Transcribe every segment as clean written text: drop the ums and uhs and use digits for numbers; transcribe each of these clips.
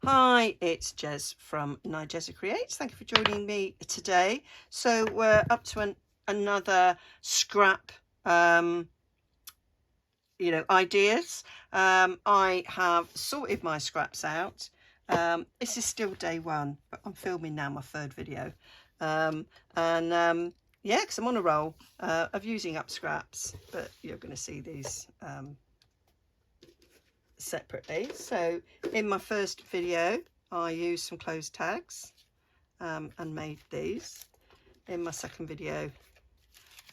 Hi, it's Jez from Nigezza Creates. Thank you for joining me today. So we're up to another scrap, ideas. I have sorted my scraps out. This is still day one, but I'm filming now my third video. Yeah, because I'm on a roll of using up scraps, but you're going to see these separately. So in my first video I used some clothes tags and made these. In my second video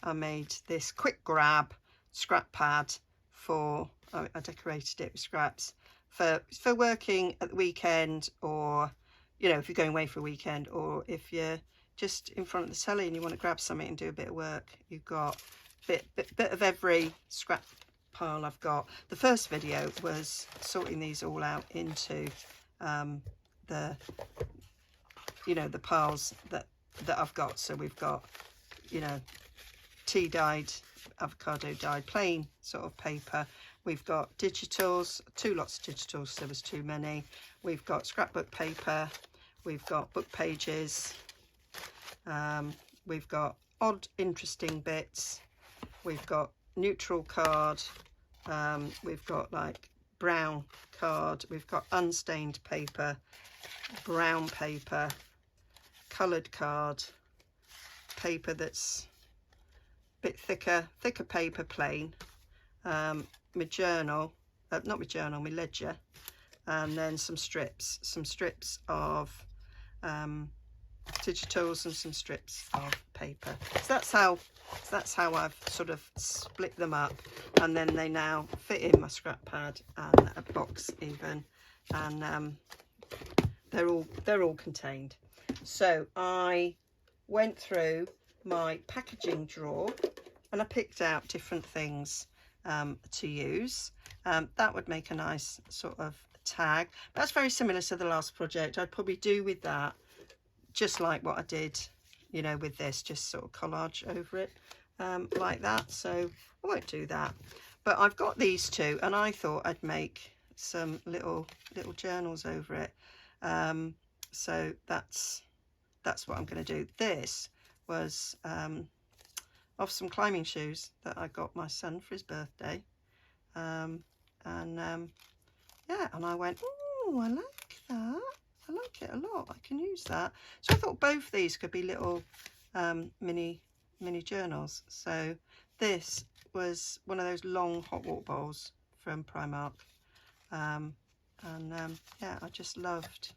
I made this quick grab scrap pad for, I decorated it with scraps for working at the weekend, or if you're going away for a weekend, or if you're just in front of the telly and you want to grab something and do a bit of work. You've got a bit of every scrap pile I've got. The first video was sorting these all out into the piles that I've got. So we've got tea dyed, avocado dyed, plain sort of paper. We've got digitals, 2 lots of digitals, there was too many. We've got scrapbook paper, we've got book pages, we've got odd interesting bits, we've got neutral card, we've got like brown card, we've got unstained paper, brown paper, coloured card, paper that's a bit thicker paper, plain, my journal, not my journal, my ledger, and then some strips of digitals and some strips of paper. So that's how I've sort of split them up, and then they now fit in my scrap pad and a box even, and they're all contained. So I went through my packaging drawer and I picked out different things to use. That would make a nice sort of tag. That's very similar to the last project. I'd probably do with that just like what I did, with this, just sort of collage over it like that. So I won't do that, but I've got these two and I thought I'd make some little journals over it. So that's what I'm going to do. This was off some climbing shoes that I got my son for his birthday, yeah, and I went, oh, I like that, I like it a lot, I can use that. So I thought both these could be little mini journals. So this was one of those long hot water bowls from Primark, yeah, I just loved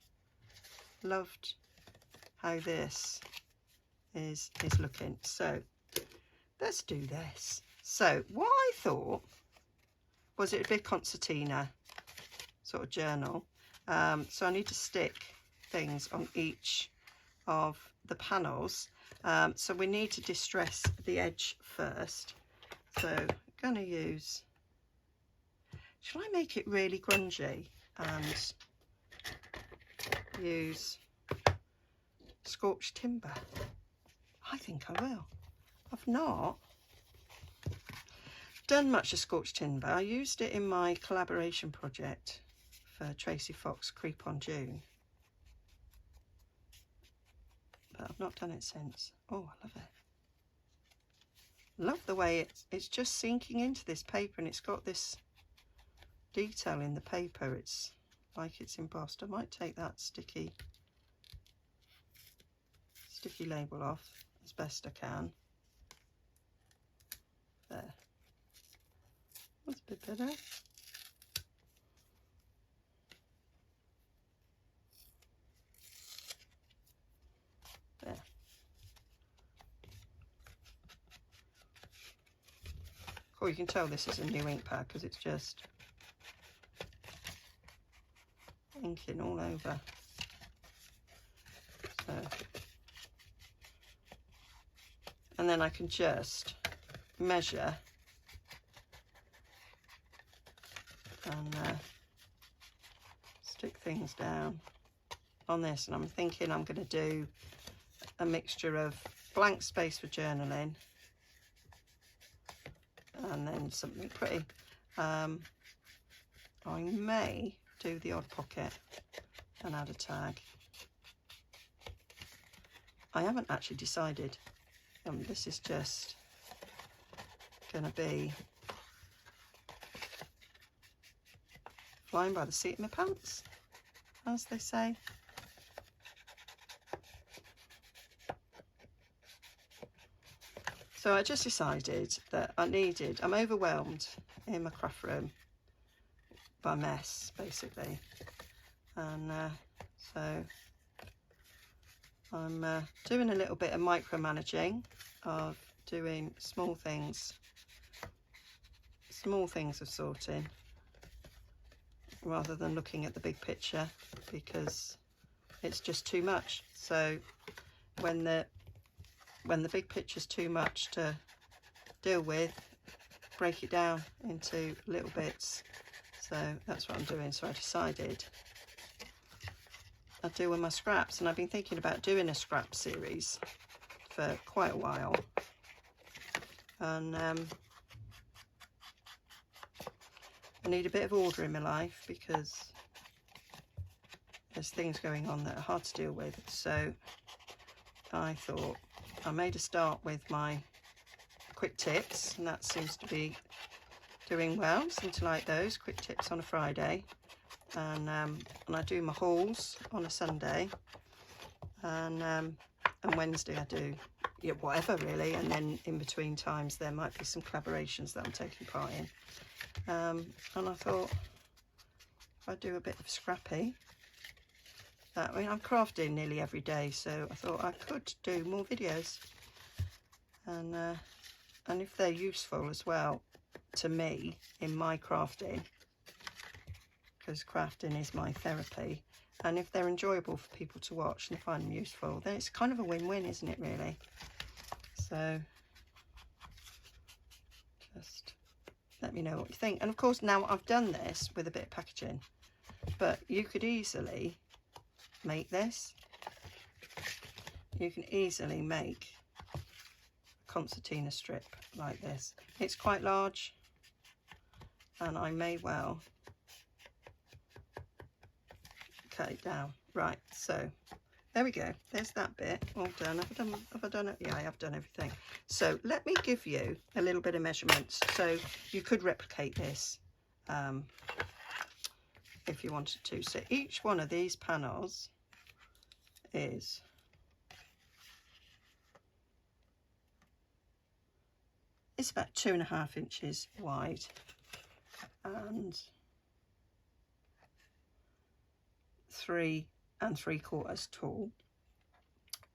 how this is looking. So let's do this. So what I thought was it'd be a concertina sort of journal. So I need to stick things on each of the panels. So we need to distress the edge first. So I'm going to use, shall I make it really grungy and use scorched timber? I think I will. I've not done much of scorched timber. I used it in my collaboration project for Tracy Fox Creep on June, but I've not done it since. Oh, I love it. Love the way it's just sinking into this paper, and it's got this detail in the paper. It's like it's embossed. I might take that sticky label off as best I can. There. That's a bit better. There. Oh, you can tell this is a new ink pad because it's just inking all over. So, and then I can just measure and stick things down on this. And I'm thinking I'm going to do a mixture of blank space for journaling and then something pretty. I may do the odd pocket and add a tag. I haven't actually decided. This is just going to be flying by the seat of my pants, as they say. So I just decided that I'm overwhelmed in my craft room by mess, basically. And so I'm doing a little bit of micromanaging of doing small things of sorting, rather than looking at the big picture, because it's just too much. So when the big picture's too much to deal with, break it down into little bits. So that's what I'm doing. So I decided I'd do with my scraps, and I've been thinking about doing a scrap series for quite a while, and I need a bit of order in my life because there's things going on that are hard to deal with. So I thought I made a start with my quick tips, and that seems to be doing well. Seem to like those quick tips on a Friday, and I do my hauls on a Sunday, and Wednesday I do whatever really, and then in between times there might be some collaborations that I'm taking part in, and I thought if I do a bit of scrappy, I mean I'm crafting nearly every day, so I thought I could do more videos, and if they're useful as well to me in my crafting, because crafting is my therapy, and if they're enjoyable for people to watch and find them useful, then it's kind of a win-win, isn't it, really? So just let me know what you think. And of course now I've done this with a bit of packaging, but you could easily make this. You can easily make a concertina strip like this. It's quite large, and I may well cut it down. Right, so there we go. There's that bit all done. Have I done it? Yeah, I have done everything. So let me give you a little bit of measurements. So you could replicate this if you wanted to. So each one of these panels is about 2.5 inches wide and 3 3/4 tall,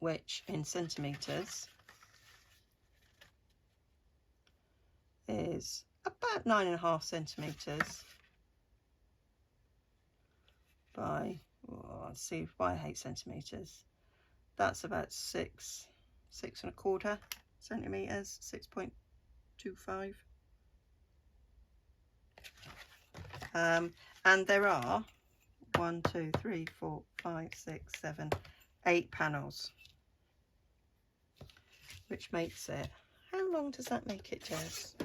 which in centimetres is about 9.5 centimetres by, let's see, by 8 centimetres. That's about 6.25 centimetres, 6.25. And there are 1, 2, 3, 4, 5, 6, 7, 8 panels, which makes it, how long does that make it, Jess?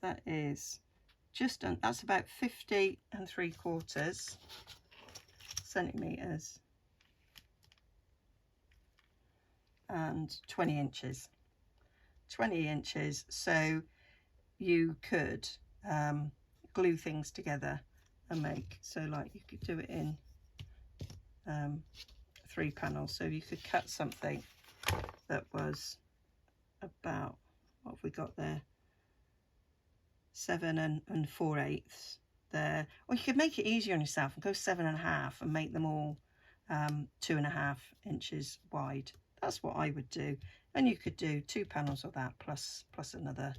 That is just on, that's about 50 3/4 centimetres and 20 inches. 20 inches, so you could glue things together and make, so like you could do it in 3 panels. So you could cut something that was about, what have we got there, 7 and 4/8 there. Or you could make it easier on yourself and go 7.5 and make them all 2.5 inches wide. That's what I would do. And you could do 2 panels of that plus another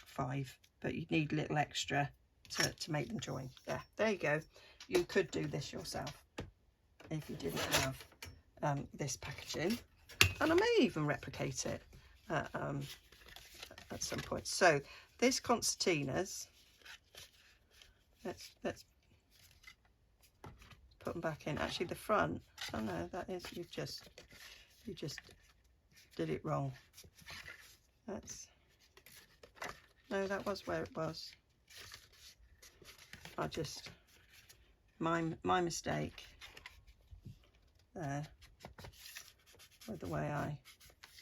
5, but you'd need a little extra to make them join. Yeah, there you go. You could do this yourself if you didn't have this packaging, and I may even replicate it at some point. So this concertinas, let's put them back in. Actually the front Oh no, that is, you just did it wrong. That's, no, that was where it was. I just, my mistake there with the way I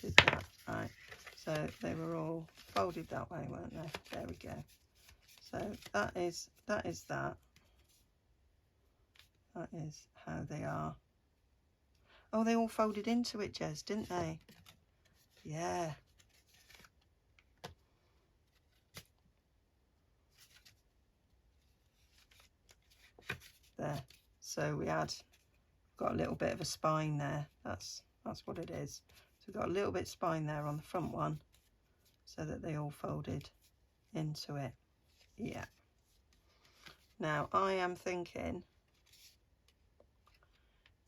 did that. Right, so they were all folded that way, weren't they? There we go. So that is that. That is how they are. Oh, they all folded into it, Jez, didn't they? Yeah. There. So we got a little bit of a spine there. That's what it is. So we've got a little bit of spine there on the front one, so that they all folded into it. Yeah. Now I am thinking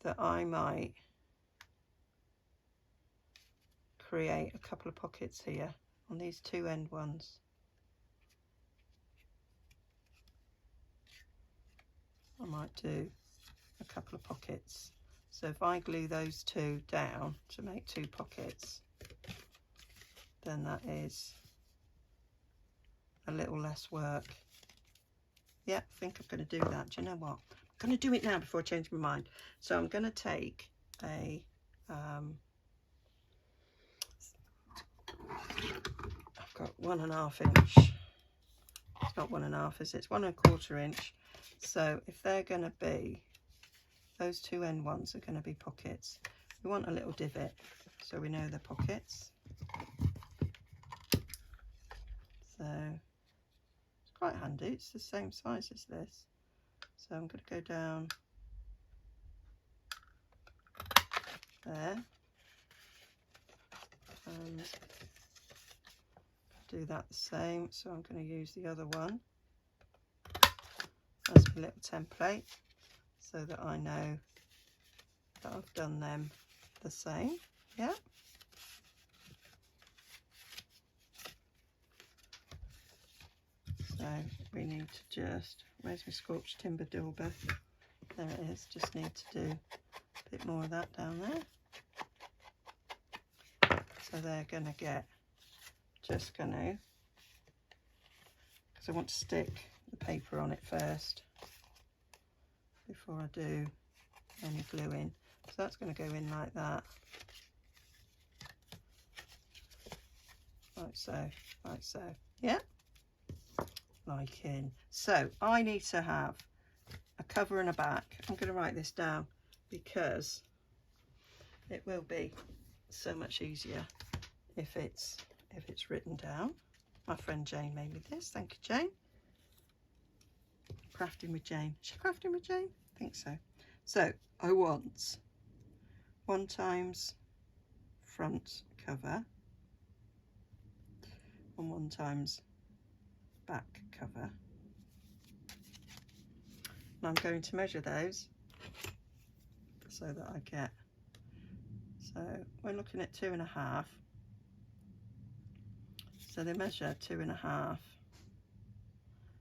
that I might create a couple of pockets here on these two end ones. I might do a couple of pockets. So if I glue those two down to make two pockets, then that is a little less work. Yeah, I think I'm going to do that. Do you know what? I'm going to do it now before I change my mind. So I'm going to take a I've got 1.5 inch. It's not 1.5, is it? It's 1.25 inch. So if they're going to be, those two end ones are going to be pockets. We want a little divot so we know they're pockets. So it's quite handy. It's the same size as this. So I'm going to go down there and do that the same. So I'm going to use the other one as a little template so that I know that I've done them the same. Yeah. So we need to just, where's my scorched timber dauber? There it is. Just need to do a bit more of that down there. So they're going to get, just going to, because I want to stick the paper on it first before I do any gluing. So that's going to go in like that. Like so, like so. Yeah. Like in. So I need to have a cover and a back. I'm going to write this down because it will be so much easier if it's written down. My friend Jane made me this. Thank you, Jane. Crafting with Jane. Is she crafting with Jane? I think so. So I want 1 times front cover and 1 times back cover. And I'm going to measure those so that I get, so we're looking at 2.5. So they measure 2.5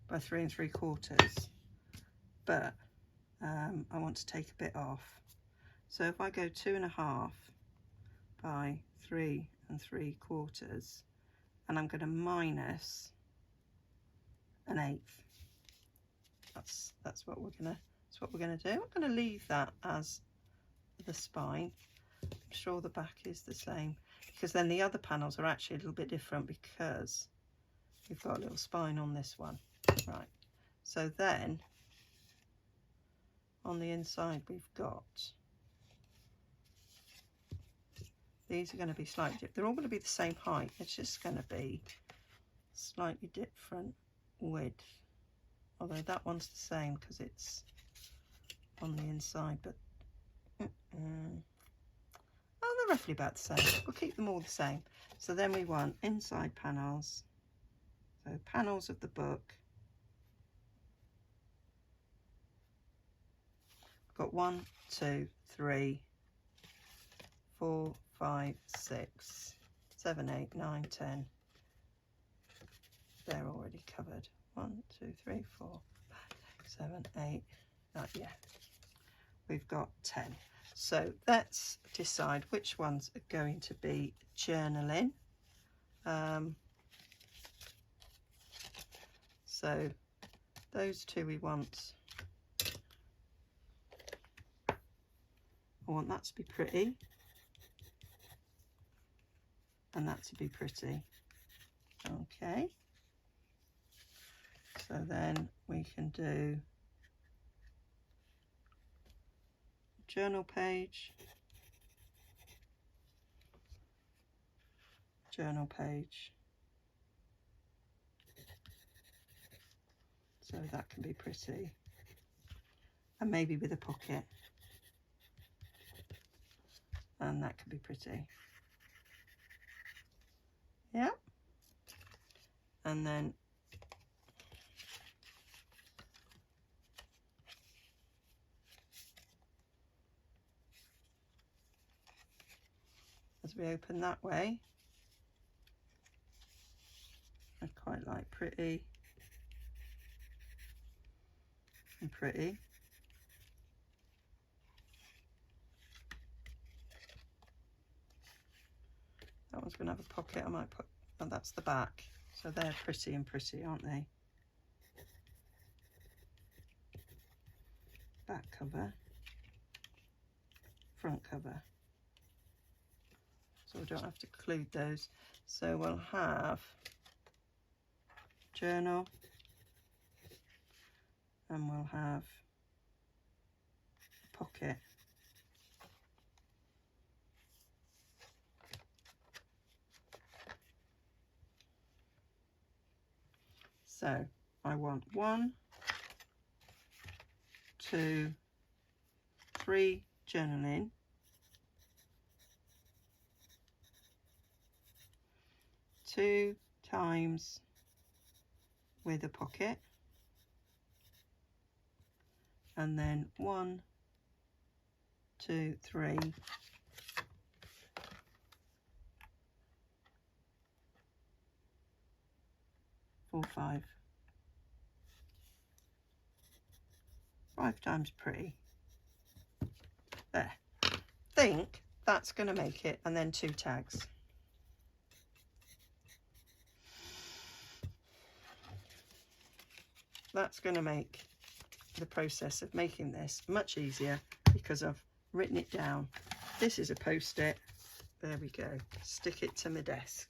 by 3 3/4, but I want to take a bit off. So if I go 2.5 by 3 3/4, and I'm going to minus 1/8. That's what we're gonna do. I'm going to leave that as the spine. I'm sure the back is the same, because then the other panels are actually a little bit different because we've got a little spine on this one. Right, so then on the inside we've got, these are going to be slightly different. They're all going to be the same height. It's just going to be slightly different width, although that one's the same because it's on the inside, but oh, they're roughly about the same. We'll keep them all the same. So then we want inside panels, so panels of the book. Got 1 2 3 4 5 6 7 8 9 10. They're already covered. 1 2 3 4 5 6 7 8. Yeah, we've got 10. So let's decide which ones are going to be journaling. So those two we want. I want that to be pretty and that to be pretty. Okay. So then we can do journal page, journal page. So that can be pretty. And maybe with a pocket. And that can be pretty. Yeah. And then as we open that way, I quite like pretty and pretty. That one's going to have a pocket. I might put, oh, that's the back. So they're pretty and pretty, aren't they? Back cover, front cover. So we don't have to include those. So we'll have journal, and we'll have pocket. So I want 1, 2, 3 journaling, 2 times with a pocket, and then 1, 2, 3 4, 5 times pretty. There. Think that's going to make it, and then 2 tags. That's going to make the process of making this much easier because I've written it down. This is a post-it. There we go. Stick it to my desk.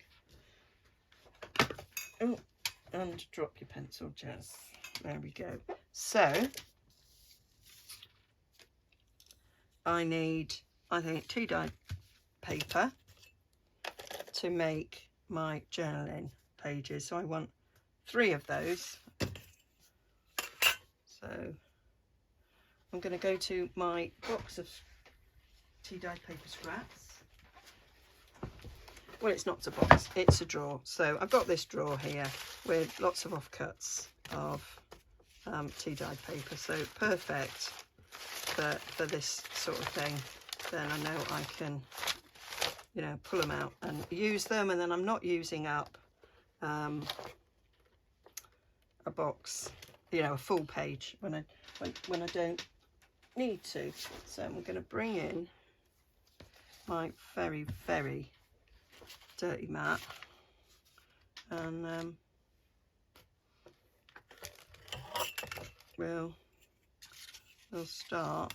Oh, and drop your pencil, Jazz. There we go. So I need, I think, tea-dyed paper to make my journaling pages. So I want 3 of those. So I'm going to go to my box of tea-dyed paper scraps. Well, it's not a box, it's a drawer. So I've got this drawer here with lots of offcuts of tea-dyed paper. So perfect for this sort of thing. Then I know I can, you know, pull them out and use them, and then I'm not using up a box, you know, a full page when I don't need to. So I'm going to bring in my very, very dirty mat, and we'll start.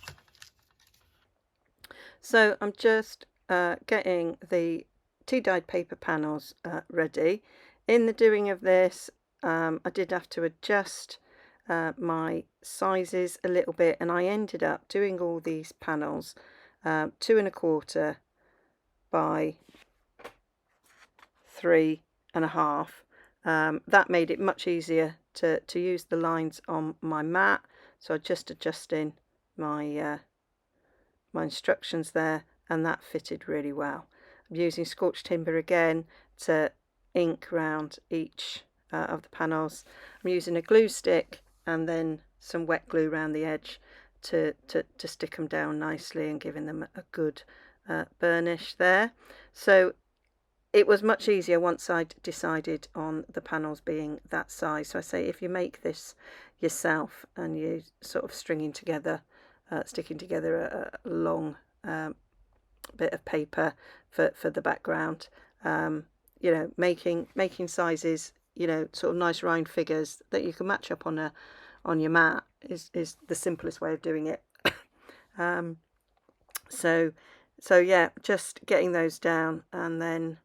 So I'm just getting the tea-dyed paper panels ready. In the doing of this, I did have to adjust my sizes a little bit, and I ended up doing all these panels 2 1/4 by 3 1/2. That made it much easier to use the lines on my mat. So I'm just adjusting my my instructions there, and that fitted really well. I'm using scorched timber again to ink round each of the panels. I'm using a glue stick and then some wet glue around the edge to stick them down nicely and giving them a good burnish there. So it was much easier once I'd decided on the panels being that size. So I say, if you make this yourself and you sort of sticking together a long bit of paper for the background. You know, making sizes, you know, sort of nice round figures that you can match up on your mat is the simplest way of doing it. So yeah, just getting those down and then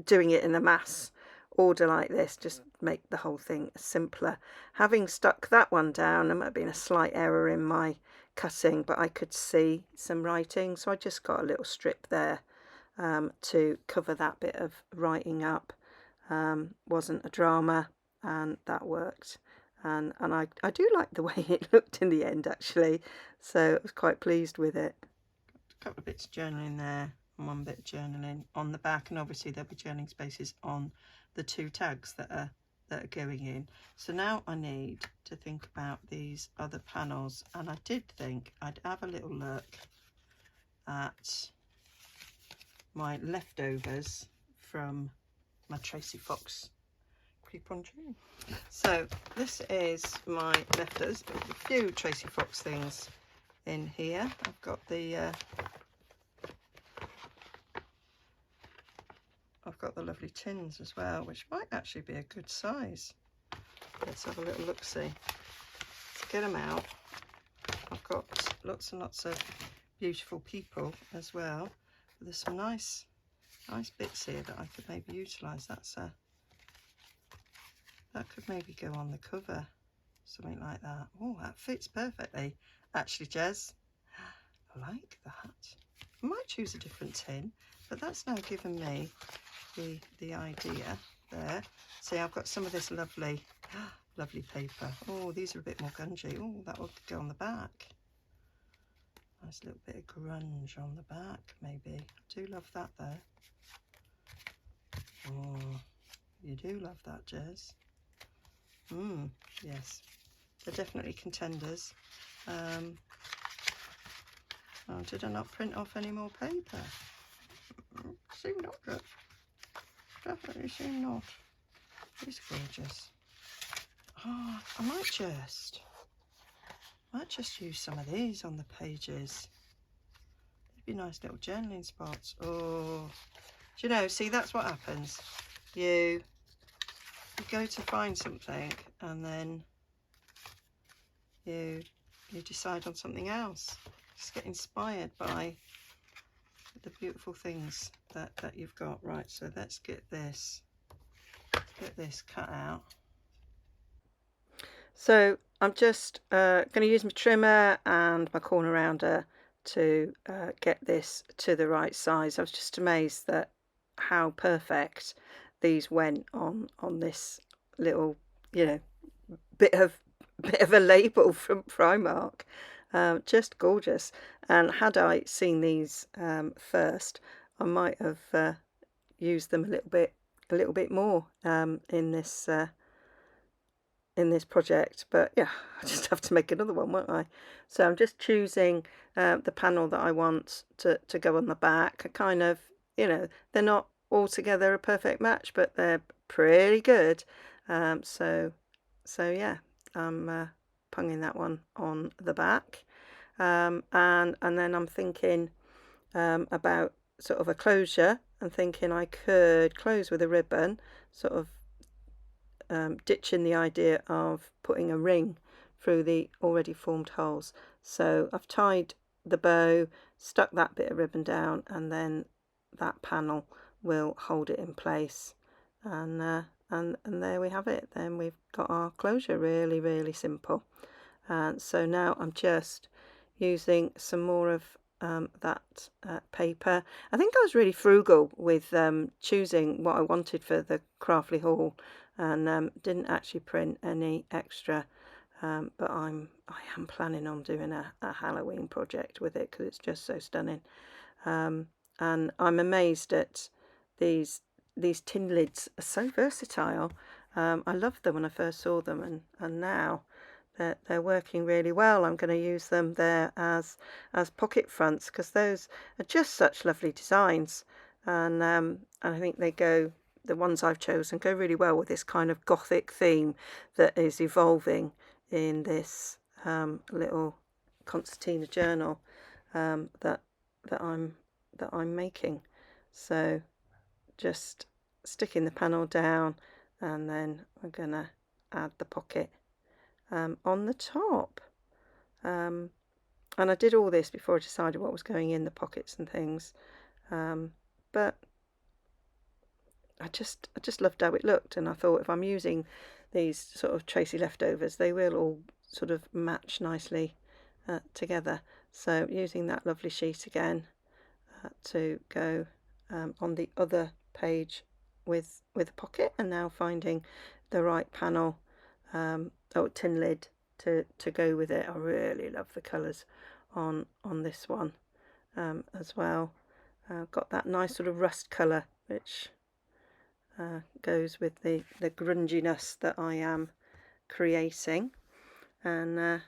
doing it in a mass order like this, just make the whole thing simpler. Having stuck that one down, there might have been a slight error in my cutting, but I could see some writing, so I just got a little strip there to cover that bit of writing up. Wasn't a drama, and that worked. And I do like the way it looked in the end, actually, so I was quite pleased with it. A couple of bits of journaling there and one bit of journaling on the back, and obviously there'll be journaling spaces on the 2 tags that are going in. So now I need to think about these other panels, and I did think I'd have a little look at my leftovers from my Tracy Fox coupon June. So this is my leftovers, a few Tracy Fox things in here. I've got the lovely tins as well, which might actually be a good size. Let's have a little look-see. Let's get them out. I've got lots and lots of beautiful people as well. But there's some nice bits here that I could maybe utilise. That could maybe go on the cover, something like that. Oh, that fits perfectly. Actually, Jez, I like that. I might choose a different tin, but that's now given me the idea there. See, I've got some of this lovely paper. Oh, these are a bit more gungy. Oh, that will go on the back. Nice little bit of grunge on the back, maybe. I do love that there. Oh, you do love that, Jez. Yes, they're definitely contenders. Oh, did I not print off any more paper? Seem not good. Definitely seem not. These are gorgeous. Oh, I might just use some of these on the pages. They'd be nice little journaling spots. Oh, do you know, see, that's what happens. You go to find something and then you decide on something else. Just get inspired by the beautiful things that you've got. Right, so let's get this cut out. So I'm just going to use my trimmer and my corner rounder to get this to the right size. I was just amazed that how perfect these went on this little, you know, bit of a label from Primark. Just gorgeous. And had I seen these first, I might have used them a little bit more in this project, but yeah, I just have to make another one, won't I? So I'm just choosing the panel that I want to go on the back. I kind of, you know, they're not altogether a perfect match, but they're pretty good. So yeah, I'm punging that one on the back, and then I'm thinking about sort of a closure, and thinking I could close with a ribbon, sort of ditching the idea of putting a ring through the already formed holes. So I've tied the bow, stuck that bit of ribbon down, and then that panel will hold it in place, and there we have it. Then we've got our closure. Really, really simple. And so now I'm just using some more of that paper. I think I was really frugal with choosing what I wanted for the Craftly haul, and didn't actually print any extra, but I am planning on doing a Halloween project with it because it's just so stunning. And I'm amazed at these tin lids are so versatile. I loved them when I first saw them, and now they're working really well. I'm going to use them there as pocket fronts because those are just such lovely designs, and I think the ones I've chosen go really well with this kind of Gothic theme that is evolving in this little concertina journal that I'm making. So just sticking the panel down, and then I'm gonna add the pocket on the top. And I did all this before I decided what was going in the pockets and things, but I just loved how it looked, and I thought if I'm using these sort of Tracy leftovers, they will all sort of match nicely together. So using that lovely sheet again to go on the other page with a pocket, and now finding the right panel, tin lid to go with it. I really love the colours on this one as well. Got that nice sort of rust colour, which goes with the grunginess that I am creating. And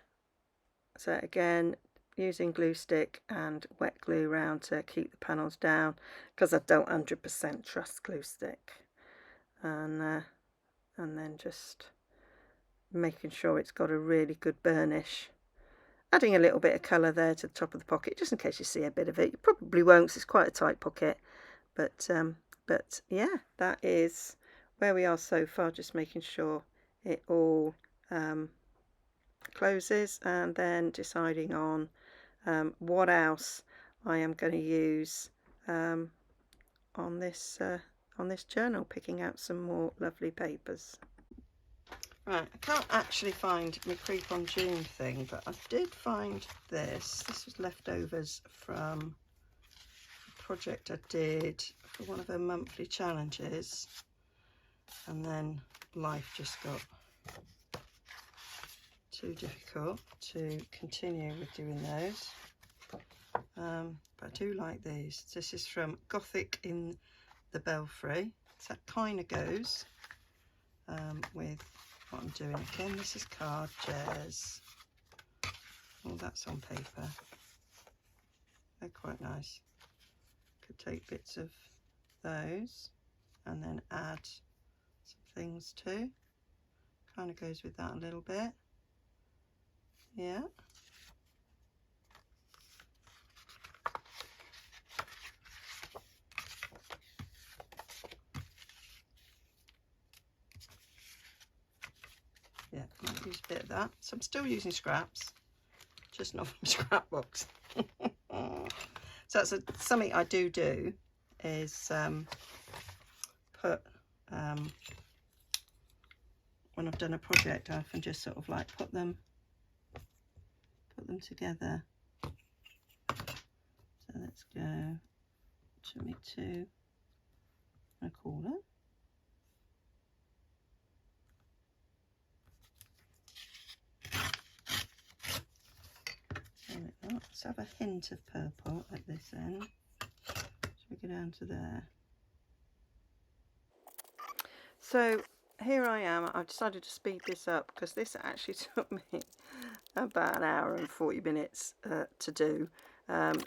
so again, using glue stick and wet glue around to keep the panels down, because I don't 100% trust glue stick. And then just making sure it's got a really good burnish. Adding a little bit of colour there to the top of the pocket, just in case you see a bit of it. You probably won't, because it's quite a tight pocket. But yeah, that is where we are so far, just making sure it all closes, and then deciding on what else I am going to use on this journal, picking out some more lovely papers. Right, I can't actually find my Creep on June thing, but I did find this. This was leftovers from a project I did for one of her monthly challenges, and then life just got too difficult to continue with doing those. But I do like these. This is from Gothic in the Belfry. So that kind of goes with what I'm doing. Again, this is card jazz. All that's on paper. They're quite nice. Could take bits of those and then add some things too. Kind of goes with that a little bit. Yeah. Yeah, might use a bit of that. So I'm still using scraps, just not from scrapbooks. So that's something I do is put when I've done a project, I often just sort of like put them together. So let's go to me two and a quarter. Let's have a hint of purple at this end. So we go down to there. So here I am. I've decided to speed this up because this actually took me about an hour and 40 minutes to do.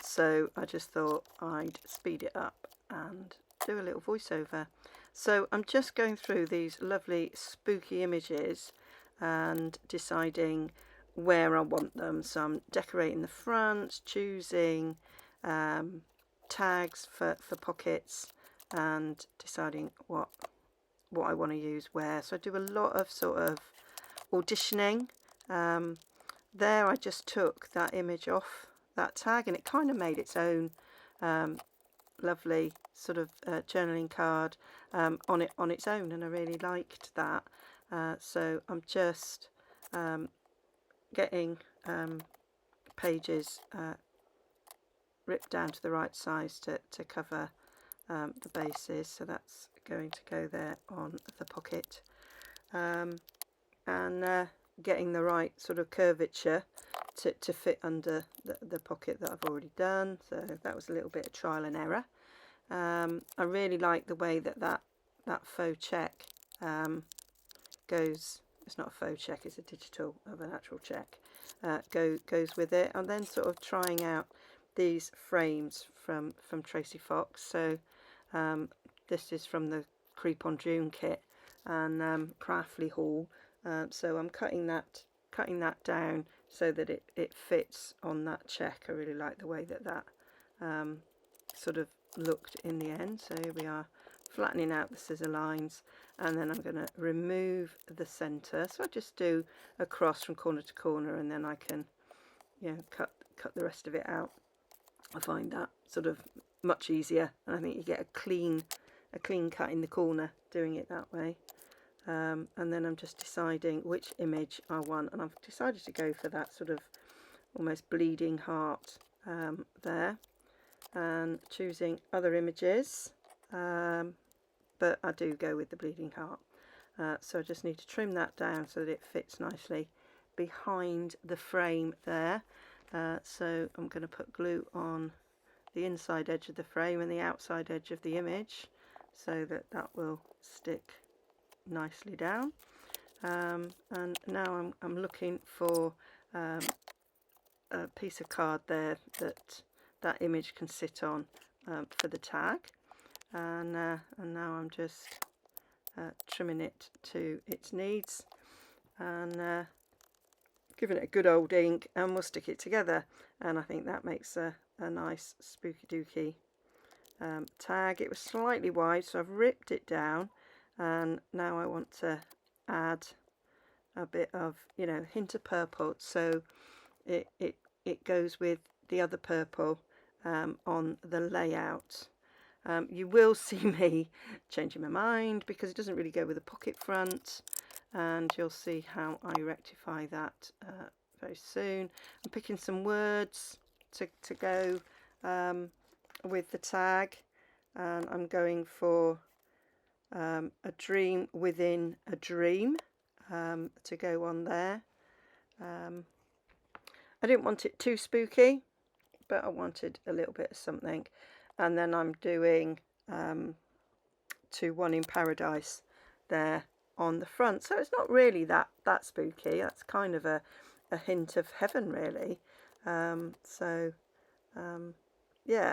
So I just thought I'd speed it up and do a little voiceover. So I'm just going through these lovely spooky images and deciding where I want them. So I'm decorating the front, choosing tags for pockets, and deciding what I want to use where. So I do a lot of sort of auditioning. There I just took that image off that tag, and it kind of made its own lovely sort of journaling card on its own, and I really liked that. So I'm just getting pages ripped down to the right size to cover the bases. So that's going to go there on the pocket, and getting the right sort of curvature to fit under the pocket that I've already done. So that was a little bit of trial and error. I really like the way that faux check goes. It's not a faux check, it's a digital of an actual check. Goes with it. I'm then sort of trying out these frames from Tracy Fox. So this is from the Creep on June kit and Craftly haul. So I'm cutting that down so that it fits on that check. I really like the way that sort of looked in the end. So here we are, flattening out the scissor lines, and then I'm going to remove the centre. So I just do across from corner to corner, and then I can, you know, cut the rest of it out. I find that sort of much easier, and I think you get a clean cut in the corner doing it that way. And then I'm just deciding which image I want, and I've decided to go for that sort of almost bleeding heart there, and choosing other images, but I do go with the bleeding heart. So I just need to trim that down so that it fits nicely behind the frame there. So I'm going to put glue on the inside edge of the frame and the outside edge of the image so that will stick nicely down. And now I'm looking for a piece of card there that image can sit on for the tag, and now I'm just trimming it to its needs, and giving it a good old ink, and we'll stick it together, and I think that makes a nice spooky dooky tag. It was slightly wide, so I've ripped it down, and now I want to add a bit of, you know, hint of purple, so it goes with the other purple on the layout. You will see me changing my mind because it doesn't really go with a pocket front, and you'll see how I rectify that very soon. I'm picking some words to go with the tag, and I'm going for a dream within a dream to go on there. I didn't want it too spooky, but I wanted a little bit of something. And then I'm doing To One in Paradise there on the front. So it's not really that spooky. That's kind of a hint of heaven, really. Yeah,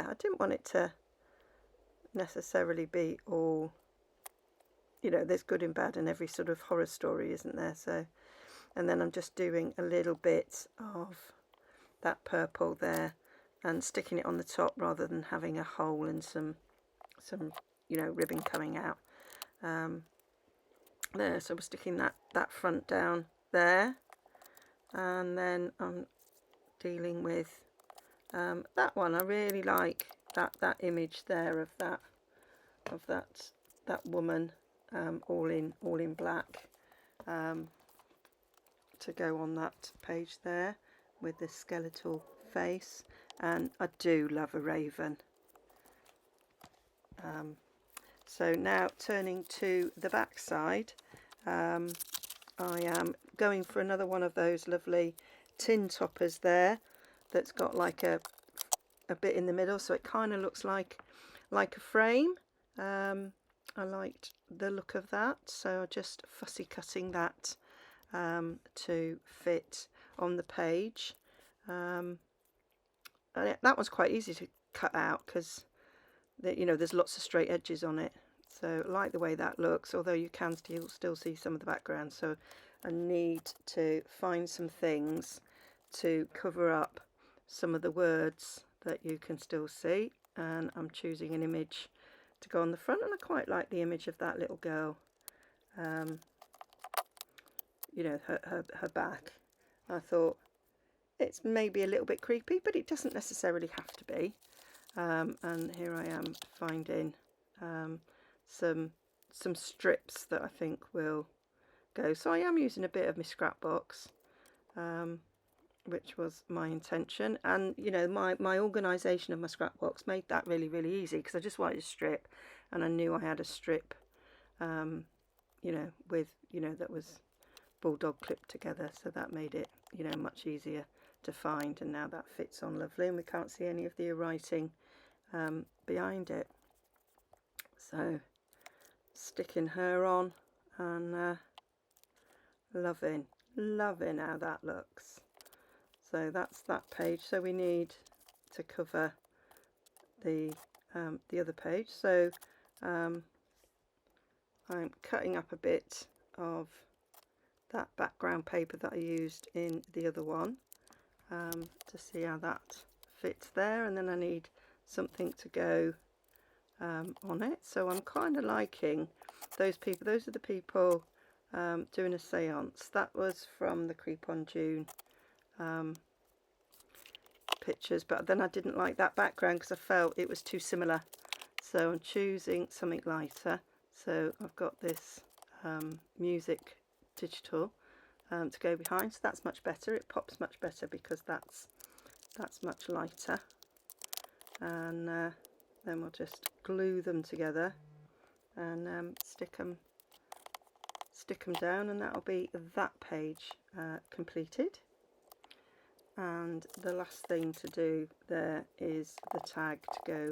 I didn't want it to necessarily be all, you know, there's good and bad in every sort of horror story, isn't there? So, and then I'm just doing a little bit of that purple there and sticking it on the top rather than having a hole and some you know, ribbon coming out there. So we're sticking that front down there, and then I'm dealing with that one. I really like that image there of that woman all in black to go on that page there with the skeletal face. And I do love a raven. So now turning to the back side, I am going for another one of those lovely tin toppers there that's got like a bit in the middle, so it kind of looks like a frame. I liked the look of that, so I'm just fussy cutting that to fit on the page. And that was quite easy to cut out because, you know, there's lots of straight edges on it. So I like the way that looks, although you can still see some of the background. So I need to find some things to cover up some of the words that you can still see, and I'm choosing an image to go on the front, and I quite like the image of that little girl, you know, her back. I thought it's maybe a little bit creepy, but it doesn't necessarily have to be. And here I am finding some strips that I think will go. So I am using a bit of my scrap box, which was my intention, and you know, my organisation of my scrap box made that really easy because I just wanted a strip, and I knew I had a strip, you know, with, you know, that was bulldog clipped together, so that made it, you know, much easier to find. And now that fits on lovely, and we can't see any of the writing behind it. So sticking her on, and loving how that looks. So that's that page. So we need to cover the other page. So I'm cutting up a bit of that background paper that I used in the other one, to see how that fits there, and then I need something to go on it. So I'm kind of liking those people. Those are the people doing a seance. That was from the Creep on June pictures, but then I didn't like that background because I felt it was too similar. So I'm choosing something lighter. So I've got this music digital to go behind, so that's much better. It pops much better because that's much lighter. And then we'll just glue them together and stick them down, and that'll be that page completed. And the last thing to do there is the tag to go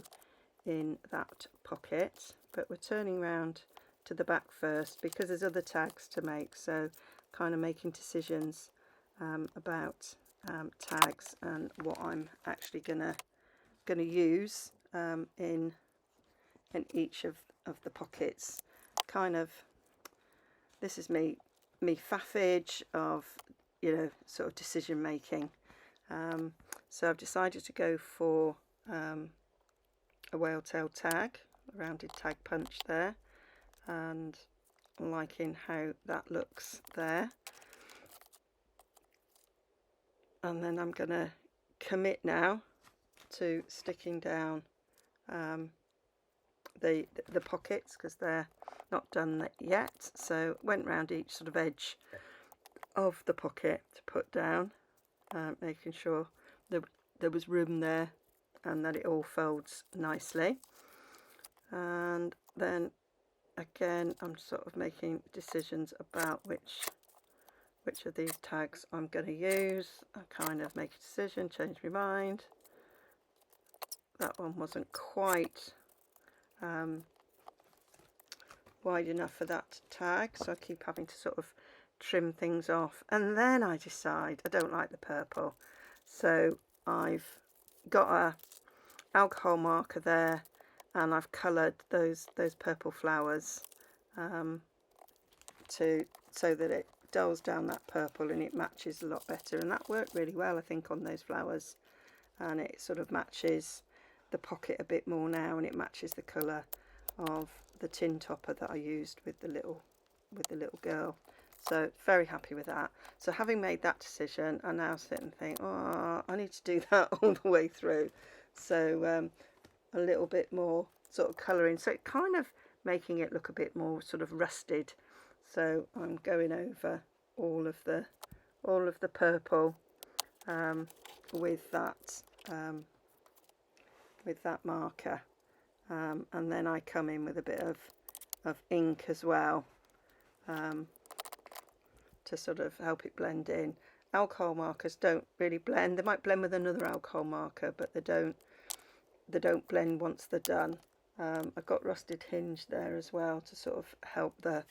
in that pocket, but we're turning round to the back first because there's other tags to make, so kind of making decisions about tags and what I'm actually gonna use in each of the pockets. Kind of, this is me faffage of, you know, sort of decision making. So I've decided to go for a whale tail tag, a rounded tag punch there, and I'm liking how that looks there. And then I'm going to commit now to sticking down the pockets because they're not done yet. So went round each sort of edge of the pocket to put down, making sure there was room there and that it all folds nicely. And then again I'm sort of making decisions about which of these tags I'm going to use. I kind of make a decision, change my mind. That one wasn't quite wide enough for that tag, so I keep having to sort of trim things off. And then I decide I don't like the purple, so I've got a alcohol marker there and I've coloured those purple flowers so that it dulls down that purple and it matches a lot better, and that worked really well I think on those flowers, and it sort of matches the pocket a bit more now, and it matches the colour of the tin topper that I used with the little girl. So very happy with that. So having made that decision, I now sit and think, oh, I need to do that all the way through. So a little bit more sort of colouring, so it kind of making it look a bit more sort of rusted. So I'm going over all of the purple with that marker, and then I come in with a bit of ink as well to sort of help it blend in. Alcohol markers don't really blend. They might blend with another alcohol marker, but they don't blend once they're done. I've got rusted hinge there as well to sort of help the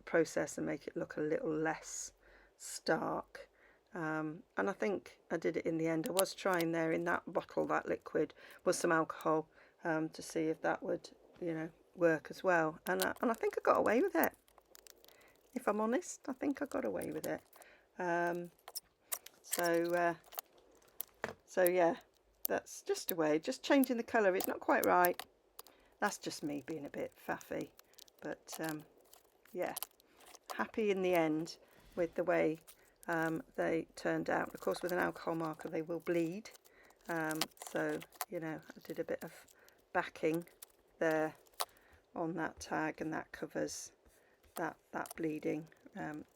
process and make it look a little less stark. And I think I did it in the end. I was trying there in that bottle, that liquid was some alcohol, to see if that would, you know, work as well. And I think I got away with it. If I'm honest, I think I got away with it. So yeah, that's just a way, just changing the colour. It's not quite right. That's just me being a bit faffy, but yeah, happy in the end with the way they turned out. Of course, with an alcohol marker they will bleed, so you know, I did a bit of backing there on that tag, and that covers that bleeding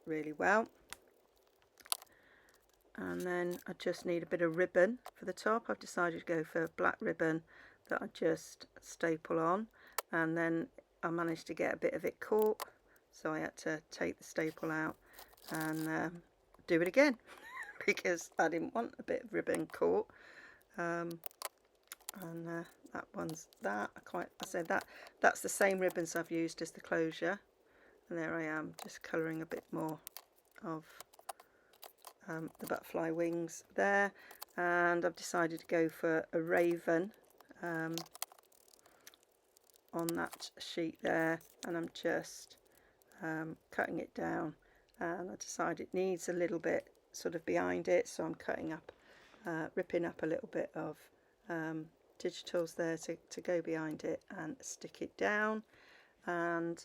really well. And then I just need a bit of ribbon for the top. I've decided to go for black ribbon that I just staple on, and then I managed to get a bit of it caught, so I had to take the staple out and do it again because I didn't want a bit of ribbon caught. And that one's that. I said that's the same ribbons I've used as the closure, and there I am just colouring a bit more of the butterfly wings there. And I've decided to go for a raven on that sheet there, and I'm just cutting it down, and I decided it needs a little bit sort of behind it, so I'm cutting up ripping up a little bit of digitals there to go behind it and stick it down. And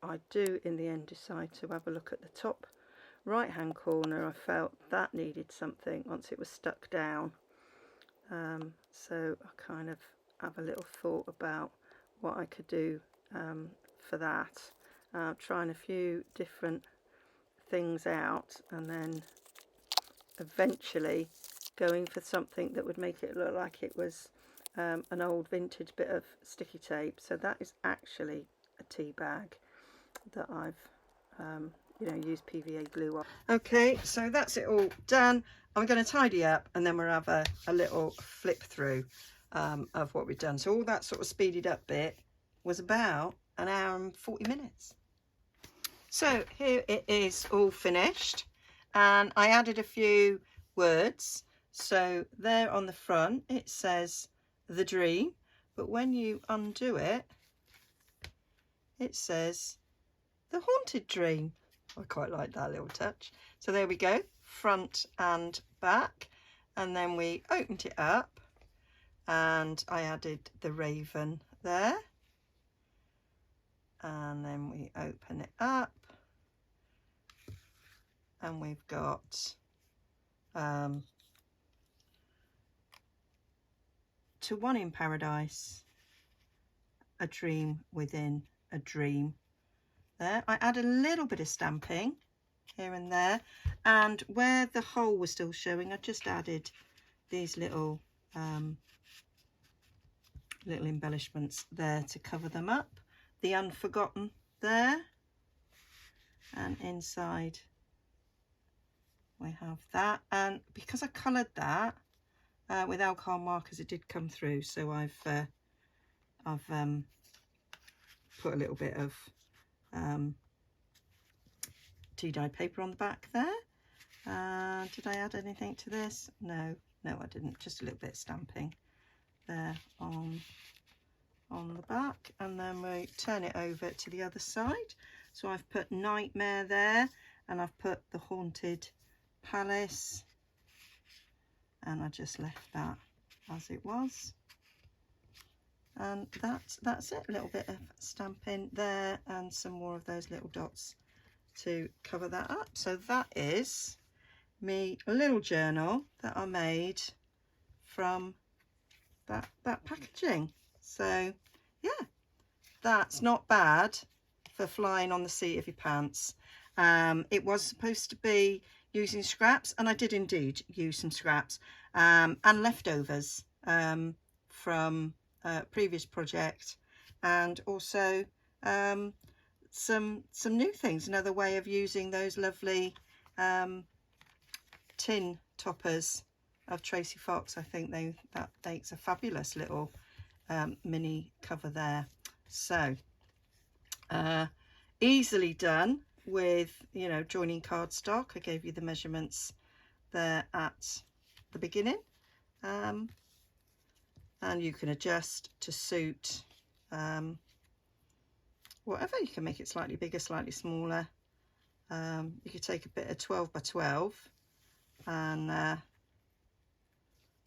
I do in the end decide to have a look at the top right hand corner. I felt that needed something once it was stuck down, so I kind of have a little thought about what I could do for that, trying a few different things out, and then eventually going for something that would make it look like it was an old vintage bit of sticky tape. So that is actually a tea bag that I've used PVA glue on. Okay, so that's it all done. I'm going to tidy up and then we'll have a little flip through of what we've done. So all that sort of speeded up bit was about an hour and 40 minutes. So here it is all finished, and I added a few words. So there on the front it says The Dream, but when you undo it, it says The Haunted Dream. I quite like that little touch. So there we go, front and back. And then we opened it up and I added the raven there. And then we open it up and we've got To One in Paradise, a dream within a dream. There, I add a little bit of stamping here and there, and where the hole was still showing, I just added these little little embellishments there to cover them up. The Unforgotten there, and inside we have that. And because I coloured that with alcohol markers, it did come through. So I've put a little bit of tea dye paper on the back there. Did I add anything to this? No, I didn't. Just a little bit of stamping there on the back, and then we turn it over to the other side. So I've put Nightmare there, and I've put the Haunted Palace, and I just left that as it was. And that's it. A little bit of stamping there and some more of those little dots to cover that up. So that is me little journal that I made from that packaging. So yeah, that's not bad for flying on the seat of your pants. It was supposed to be using scraps, and I did indeed use some scraps and leftovers from previous project, and also some new things. Another way of using those lovely tin toppers of Tracy Fox. I think that makes a fabulous little mini cover there. So easily done with, you know, joining cardstock. I gave you the measurements there at the beginning, and you can adjust to suit whatever. You can make it slightly bigger, slightly smaller. You could take a bit of 12 by 12 and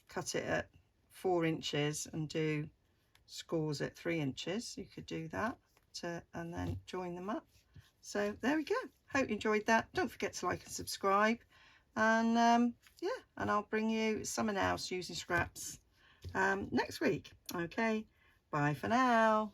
cut it at 4 inches and do scores at 3 inches. You could do that and then join them up. So there we go. Hope you enjoyed that. Don't forget to like and subscribe, and yeah, and I'll bring you something else using scraps next week. Okay, bye for now.